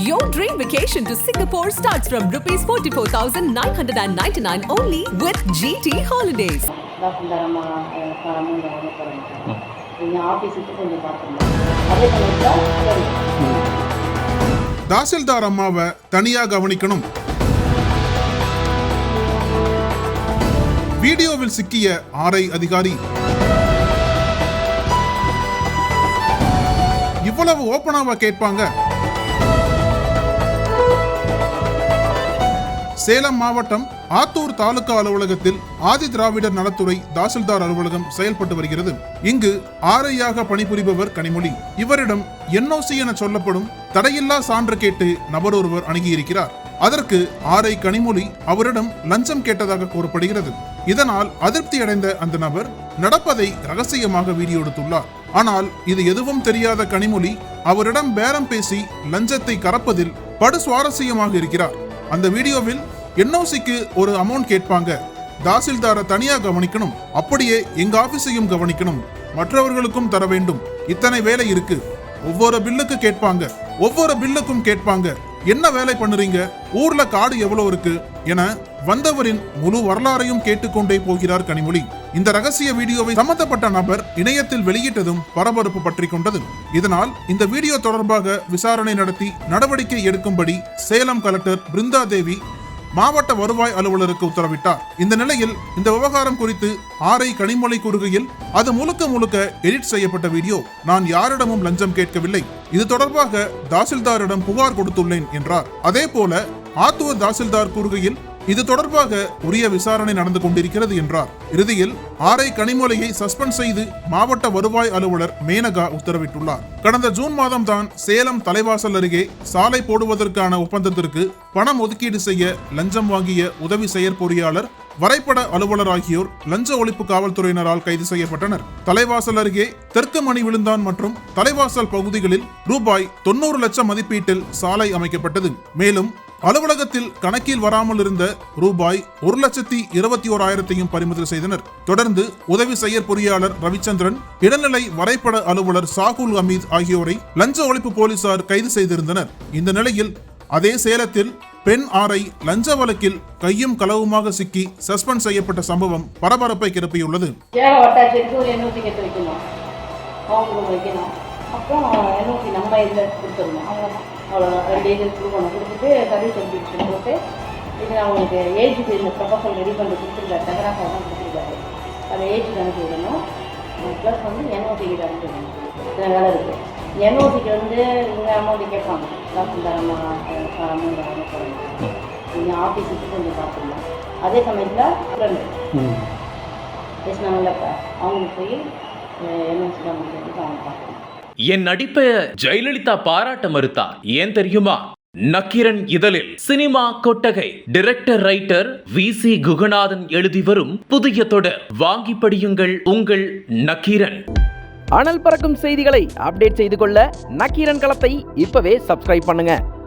Your dream vacation to Singapore starts from rupees 44,999 only with GT Holidays. Tahsildar அம்மாவை தனியா கவனிக்கணும். வீடியோவில் சிக்கிய ஆர்ஐ அதிகாரி. இவ்வளவு ஓபனாவா கேட்பாங்க? சேலம் மாவட்டம் ஆத்தூர் தாலுகா அலுவலகத்தில் ஆதி திராவிடர் நலத்துறை தாசில்தார் அலுவலகம் செயல்பட்டு வருகிறது. இங்கு ஆர்ஐயாக பணிபுரிபவர் கனிமொழி. இவரிடம் என்ஓசி என சொல்லப்படும் தடையில்லா சான்று கேட்டு நபர் ஒருவர் அணுகியிருக்கிறார். அதற்கு ஆர்ஐ கனிமொழி அவரிடம் லஞ்சம் கேட்டதாக கூறப்படுகிறது. இதனால் அதிருப்தி அடைந்த அந்த நபர் நடப்பதை ரகசியமாக வீடியோ எடுத்துள்ளார். ஆனால் இது எதுவும் தெரியாத கனிமொழி அவரிடம் பேரம் பேசி லஞ்சத்தை கறப்பதில் படு சுவாரஸ்யமாக இருக்கிறார். அந்த வீடியோவில் என்ஓசிக்கு ஒரு அமௌண்ட் கேட்பாங்க, தாசில்தாரை தனியா கவனிக்கணும், அப்படியே எங்க ஆபீஸையும் கவனிக்கணும், மற்றவர்களுக்கும் தர வேண்டும், இத்தனை வேலை இருக்கு, ஒவ்வொரு பில்லுக்கு கேட்பாங்க, ஒவ்வொரு பில்லுக்கும் கேட்பாங்க, என்ன வேலை பண்ணுறீங்க, ஊர்ல காடு எவ்வளவு இருக்கு என வந்தவரின் முழு வரலாறையும் கேட்டுக்கொண்டே போகிறார் கனிமொழி. இந்த ரகசிய வீடியோவை சம்பந்தப்பட்ட நபர் இணையத்தில் வெளியிட்டதும் பரபரப்பு பற்றி கொண்டது. இதனால் இந்த வீடியோ தொடர்பாக விசாரணை நடத்தி நடவடிக்கை எடுக்கும்படி சேலம் கலெக்டர் பிருந்தா தேவி மாவட்ட வருவாய் அலுவலருக்கு உத்தரவிட்டார். இந்த நிலையில் இந்த விவகாரம் குறித்து ஆர்ஐ கனிமொழி கூறுகையில், அது முழுக்க எடிட் செய்யப்பட்ட வீடியோ, நான் யாரிடமும் லஞ்சம் கேட்கவில்லை, இது தொடர்பாக தாசில்தாரிடம் புகார் கொடுத்துள்ளேன் என்றார். அதே போல ஆத்தூர் தாசில்தார் கூறுகையில், இது தொடர்பாக உரிய விசாரணை நடந்து கொண்டிருக்கிறது என்றார். இறுதியில் ஆர்ஐ கனிமொழியை சஸ்பெண்ட் செய்து மாவட்ட வருவாய் அலுவலர் மேனகா உத்தரவிட்டுள்ளார். கடந்த ஜூன் மாதம் தான் சேலம் தலைவாசல் அருகே சாலை போடுவதற்கான ஒப்பந்தத்திற்கு பணம் ஒதுக்கீடு செய்ய லஞ்சம் வாங்கிய உதவி செயற்பொறியாளர், வரைபட அலுவலர் ஆகியோர் லஞ்ச ஒழிப்பு காவல்துறையினரால் கைது செய்யப்பட்டனர். தலைவாசல் அருகே தெற்கு மணி விழுந்தான் மற்றும் தலைவாசல் பகுதிகளில் ரூபாய் 90 லட்சம் மதிப்பீட்டில் சாலை அமைக்கப்பட்டது. மேலும் அலுவலகத்தில் கணக்கில் வராமல் இருந்த ரூபாய் 1,21,000 பறிமுதல் செய்தனர். தொடர்ந்து உதவி செயற்பொறியாளர் ரவிச்சந்திரன், இடைநிலை வரைபட அலுவலர் சாகுல் அமீத் ஆகியோரை லஞ்ச ஒழிப்பு போலீசார் கைது செய்திருந்தனர். இந்த நிலையில் அதே சேலத்தில் பெண் ஆர்ஐ லஞ்ச வழக்கில் கையும் களவுமாக சிக்கி சஸ்பெண்ட் செய்யப்பட்ட சம்பவம் பரபரப்பை கிளப்பியுள்ளது. அவ்வளோ 2 ஏஜென்ட் கொடுத்துட்டு சர்வீஸ் சர்டிஃபிகேஷன் போட்டு இது அவங்களுக்கு ஏஜுக்கு இந்த ப்ரொபோசல் ரெடி பண்ணி கொடுத்துருக்காரு, டெகராஃபாக தான் கொடுத்துருக்காரு, அதை ஏஜுக்கு அனுப்பி விடணும். ப்ளஸ் என்ஓசிக்கு அனுப்பி விடணும். இதில் வேலை இருக்குது. என்ஓசிக்கு இந்த அமௌண்ட்டு கேட்பாங்க, தாசில்தார் அமௌண்ட் அனுப்புறாங்க, நீங்கள் ஆஃபீஸுக்கு கொஞ்சம் பார்த்துக்கலாம். அதே சமயத்தில் ஃப்ரெண்டு பேசினாங்கல்லப்ப அவங்களுக்கு போய் என்ஓசி அமௌண்ட் அவங்க பார்க்கணும். என் நடிப்பை ஜெயலலிதா பாராட்ட மறுத்தார், ஏன் தெரியுமா? நக்கீரன் இதழில் சினிமா கொட்டகை டைரக்டர் ரைட்டர் VC குகநாதன் எழுதி வரும் புதிய தொடர் வாங்கி படியுங்கள் உங்கள் நக்கீரன். அனல் பறக்கும் செய்திகளை அப்டேட் செய்து கொள்ள நக்கீரன் களத்தை இப்பவே சப்ஸ்கிரைப் பண்ணுங்க.